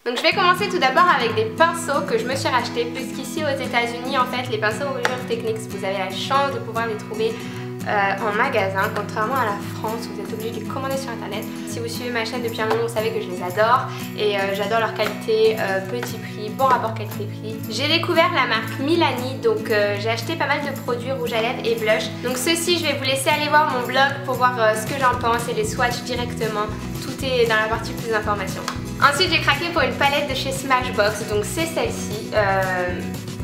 Donc je vais commencer tout d'abord avec des pinceaux que je me suis rachetés, puisqu'ici aux États-Unis en fait les pinceaux Real Techniques vous avez la chance de pouvoir les trouver en magasin, contrairement à la France où vous êtes obligé de les commander sur internet. Si vous suivez ma chaîne depuis un moment, vous savez que je les adore et j'adore leur qualité, petit prix, bon rapport qualité-prix. J'ai découvert la marque Milani, donc j'ai acheté pas mal de produits rouge à lèvres et blush. Donc ceci, je vais vous laisser aller voir mon blog pour voir ce que j'en pense et les swatchs directement. Tout est dans la partie plus d'informations. Ensuite j'ai craqué pour une palette de chez Smashbox, donc c'est celle-ci.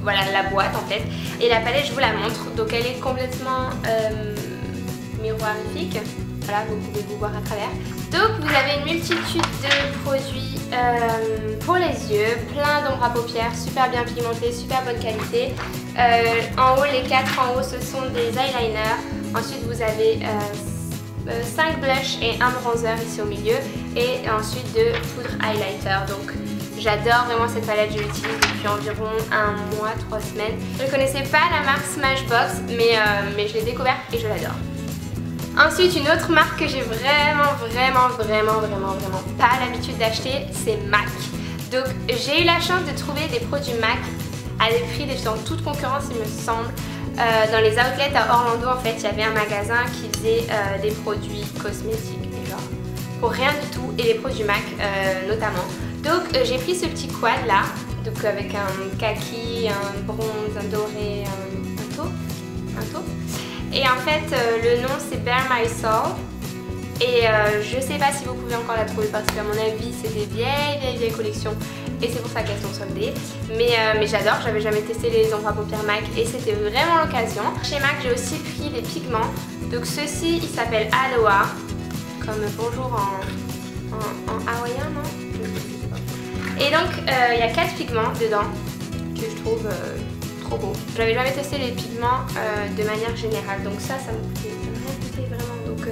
Voilà la boîte en fait, et la palette je vous la montre, donc elle est complètement miroirifique, voilà vous pouvez vous voir à travers. Donc vous avez une multitude de produits pour les yeux, plein d'ombres à paupières, super bien pigmentés, super bonne qualité. En haut les 4 en haut ce sont des eyeliners, ensuite vous avez 5 blushs et un bronzer ici au milieu et ensuite de poudre highlighter. Donc j'adore vraiment cette palette, je l'utilise depuis environ un mois, 3 semaines. Je ne connaissais pas la marque Smashbox mais je l'ai découverte et je l'adore. Ensuite une autre marque que j'ai vraiment pas l'habitude d'acheter, c'est MAC. Donc j'ai eu la chance de trouver des produits MAC à des prix dans toute concurrence il me semble. Dans les outlets à Orlando en fait il y avait un magasin qui faisait des produits cosmétiques genre pour rien du tout et les produits MAC notamment. Donc j'ai pris ce petit quad là, donc avec un kaki, un bronze, un doré, un taupe. Et en fait le nom c'est Bare My Soul. Et je sais pas si vous pouvez encore la trouver parce qu'à mon avis c'est des vieilles collections et c'est pour ça qu'elles sont soldées. Mais j'adore, j'avais jamais testé les ombres à paupières MAC et c'était vraiment l'occasion. Chez MAC j'ai aussi pris des pigments. Donc ceux-ci il s'appelle Aloha, comme bonjour en hawaïen non? Et donc il y a 4 pigments dedans que je trouve trop beaux. J'avais jamais testé les pigments de manière générale, donc ça me coûtait vraiment. Donc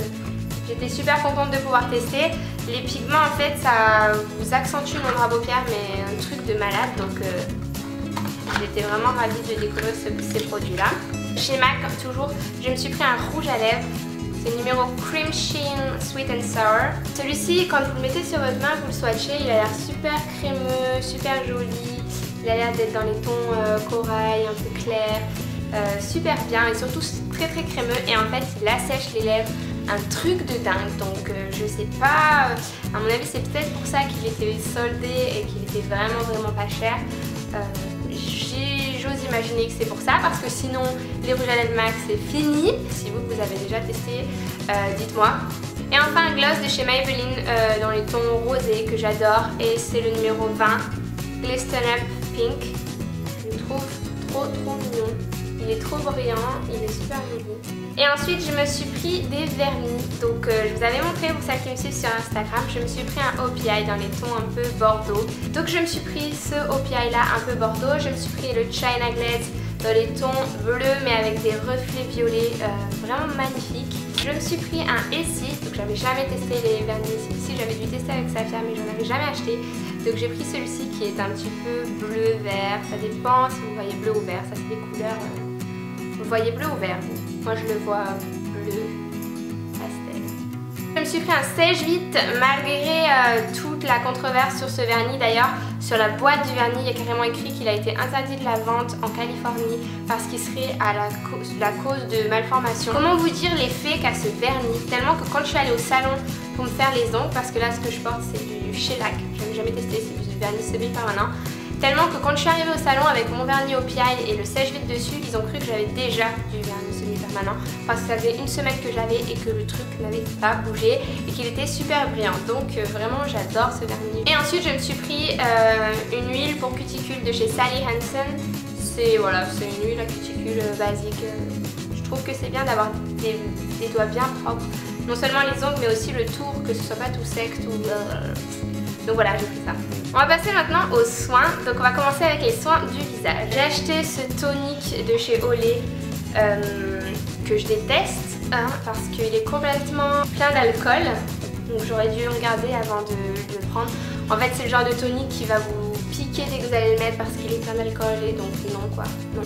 j'étais super contente de pouvoir tester. Les pigments en fait ça vous accentue l'ombre à paupières mais un truc de malade, donc j'étais vraiment ravie de découvrir ces produits là. Chez MAC comme toujours je me suis pris un rouge à lèvres. C'est le numéro Cream Sheen Sweet and Sour. Celui-ci, quand vous le mettez sur votre main, vous le swatchez, il a l'air super crémeux, super joli. Il a l'air d'être dans les tons corail, un peu clair, super bien et surtout très crémeux. Et en fait, il assèche les lèvres, un truc de dingue. Donc je sais pas, à mon avis c'est peut-être pour ça qu'il était soldé et qu'il était vraiment pas cher. J'ose imaginer que c'est pour ça parce que sinon les rouges à lèvres MAC c'est fini. Si vous avez déjà testé, dites-moi. Et enfin un gloss de chez Maybelline dans les tons rosés que j'adore et c'est le numéro 20 Glisten Up Pink. Je le trouve trop mignon. Il est trop brillant, il est super joli. Et ensuite je me suis pris des vernis. Donc je vous avais montré pour celles qui me suivent sur Instagram, je me suis pris un OPI dans les tons un peu bordeaux. Donc je me suis pris ce OPI là un peu bordeaux. Je me suis pris le China Glaze dans les tons bleus mais avec des reflets violets vraiment magnifiques. Je me suis pris un Essie, donc j'avais jamais testé les vernis ici, j'avais dû tester avec Saphir mais j'en avais jamais acheté. Donc j'ai pris celui-ci qui est un petit peu bleu-vert, ça dépend si vous voyez bleu ou vert, ça c'est des couleurs. Vous voyez bleu ou vert vous? Moi je le vois bleu pastel. Je me suis pris un sèche vite malgré toute la controverse sur ce vernis. D'ailleurs sur la boîte du vernis il y a carrément écrit qu'il a été interdit de la vente en Californie parce qu'il serait à la cause de malformation. Comment vous dire l'effet qu'a ce vernis, tellement que quand je suis allée au salon pour me faire les ongles, parce que là ce que je porte c'est du shellac, je n'avais jamais testé, c'est du vernis semi-permanent. Tellement que quand je suis arrivée au salon avec mon vernis OPI et le sèche-vite dessus, ils ont cru que j'avais déjà du vernis semi-permanent parce que ça faisait une semaine que j'avais et que le truc n'avait pas bougé et qu'il était super brillant. Donc vraiment j'adore ce vernis. Et ensuite je me suis pris une huile pour cuticule de chez Sally Hansen. C'est une huile à cuticule basique. Je trouve que c'est bien d'avoir des doigts bien propres. Non seulement les ongles mais aussi le tour, que ce soit pas tout sec, tout... Donc voilà, j'ai pris ça. On va passer maintenant aux soins. Donc on va commencer avec les soins du visage. J'ai acheté ce tonique de chez Olay que je déteste parce qu'il est complètement plein d'alcool. Donc j'aurais dû le regarder avant de le prendre. En fait c'est le genre de tonique qui va vous piquer dès que vous allez le mettre parce qu'il est plein d'alcool et donc non quoi. Non.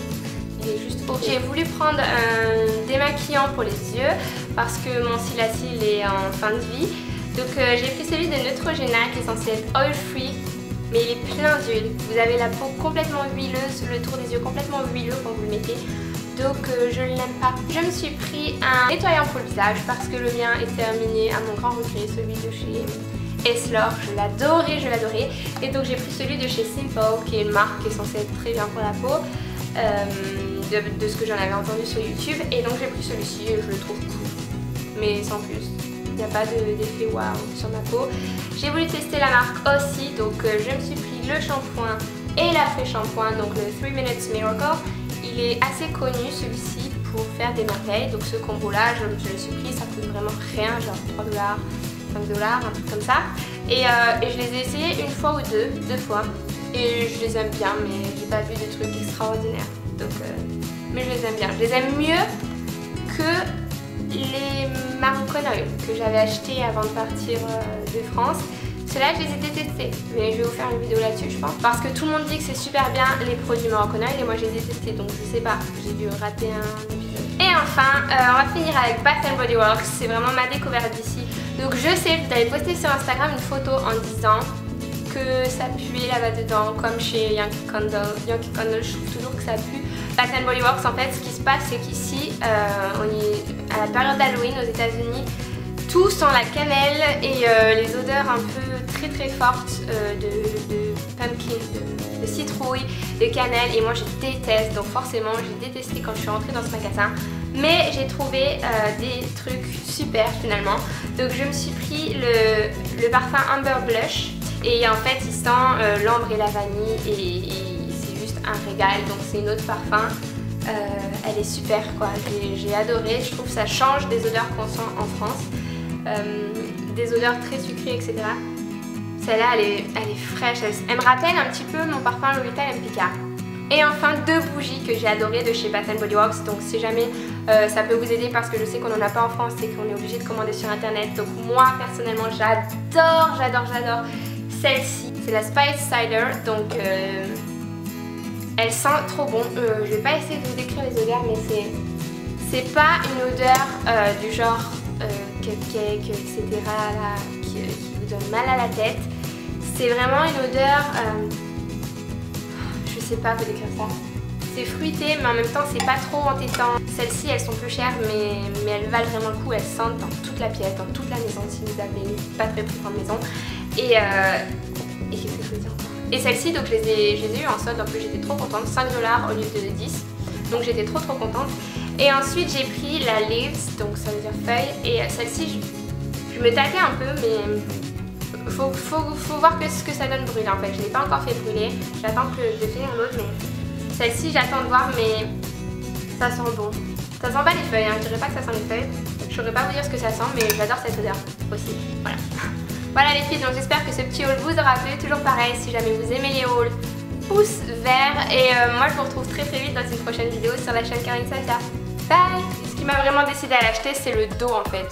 Il est juste ok. J'ai voulu prendre un démaquillant pour les yeux parce que mon cils à cils est en fin de vie. Donc j'ai pris celui de Neutrogena qui est censé être oil free mais il est plein d'huile. Vous avez la peau complètement huileuse, le tour des yeux complètement huileux quand vous le mettez. Donc je ne l'aime pas. Je me suis pris un nettoyant pour le visage parce que le mien est terminé à mon grand regret, celui de chez Essilor. Je l'adorais, je l'adorais. Et donc j'ai pris celui de chez Simple, qui est une marque qui est censée être très bien pour la peau, de ce que j'en avais entendu sur YouTube. Et donc j'ai pris celui-ci et je le trouve cool, mais sans plus. Il n'y a pas d'effet waouh sur ma peau. J'ai voulu tester la marque aussi, donc je me suis pris le shampoing et l'après-shampoing, donc le 3 Minutes Miracle. Il est assez connu celui-ci pour faire des merveilles, donc ce combo là je le suis pris, ça coûte vraiment rien, genre 3 $, 5 $, un truc comme ça. Et je les ai essayés une fois ou deux fois, et je les aime bien, mais j'ai pas vu de trucs extraordinaires. Donc, mais je les aime bien, je les aime mieux que les Maricon Oil que j'avais acheté avant de partir de France. Ceux-là, je les ai détestés, mais je vais vous faire une vidéo là-dessus, je pense. Parce que tout le monde dit que c'est super bien les produits Maricon Oil et moi, je les ai détestés, donc je sais pas, j'ai dû rater un épisode. Et enfin, on va finir avec Bath & Body Works, c'est vraiment ma découverte d'ici. Donc je sais, vous avez posté sur Instagram une photo en disant que ça puait là-bas dedans, comme chez Yankee Candle. Yankee Candle, je trouve toujours que ça pue. Bath & Body Works, en fait, ce qui se passe, c'est qu'ici, on est à la période d'Halloween aux États-Unis, tout sent la cannelle et les odeurs un peu très fortes de pumpkin, de citrouille, de cannelle, et moi je déteste, donc forcément j'ai détesté quand je suis rentrée dans ce magasin, mais j'ai trouvé des trucs super finalement. Donc je me suis pris le parfum Amber Blush, et en fait il sent l'ambre et la vanille, et c'est juste un régal, donc c'est une autre parfum. Elle est super quoi, j'ai adoré, je trouve que ça change des odeurs qu'on sent en France, des odeurs très sucrées, etc. Celle-là elle est fraîche, elle me rappelle un petit peu mon parfum Lolita M. Picard. Et enfin 2 bougies que j'ai adorées de chez Bath & Body Works, donc si jamais ça peut vous aider, parce que je sais qu'on n'en a pas en France et qu'on est obligé de commander sur internet. Donc moi personnellement j'adore celle-ci, c'est la Spice Cider, donc elle sent trop bon. Je vais pas essayer de vous décrire les odeurs, mais c'est pas une odeur du genre cupcake, etc. là, qui vous donne mal à la tête. C'est vraiment une odeur, je sais pas vous décrire ça. C'est fruité, mais en même temps c'est pas trop entêtant. Celles-ci elles sont peu chères, mais elles valent vraiment le coup. Elles sentent dans toute la pièce, dans toute la maison si vous avez une pas très grande maison. Et qu'est-ce que je veux dire encore? Et celle-ci, donc je les ai eues en solde, en plus j'étais trop contente, 5 $ au lieu de 10, donc j'étais trop contente. Et ensuite j'ai pris la Leaves, donc ça veut dire feuille, et celle-ci je me tâtais un peu, mais faut voir ce que ça donne brûler en fait. Je l'ai pas encore fait brûler, j'attends de finir l'autre, mais celle-ci j'attends de voir, mais ça sent bon. Ça sent pas les feuilles, hein. Je dirais pas que ça sent les feuilles, je saurais pas vous dire ce que ça sent, mais j'adore cette odeur aussi, voilà. Voilà les filles, donc j'espère que ce petit haul vous aura plu. Toujours pareil, si jamais vous aimez les hauls, pouce vert. Et moi je vous retrouve très vite dans une prochaine vidéo sur la chaîne Karine Safia. Bye. Ce qui m'a vraiment décidé à l'acheter, c'est le dos en fait.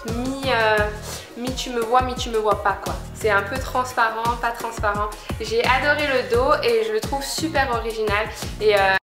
Mi tu me vois, mi tu me vois pas quoi. C'est un peu transparent, pas transparent. J'ai adoré le dos et je le trouve super original. Et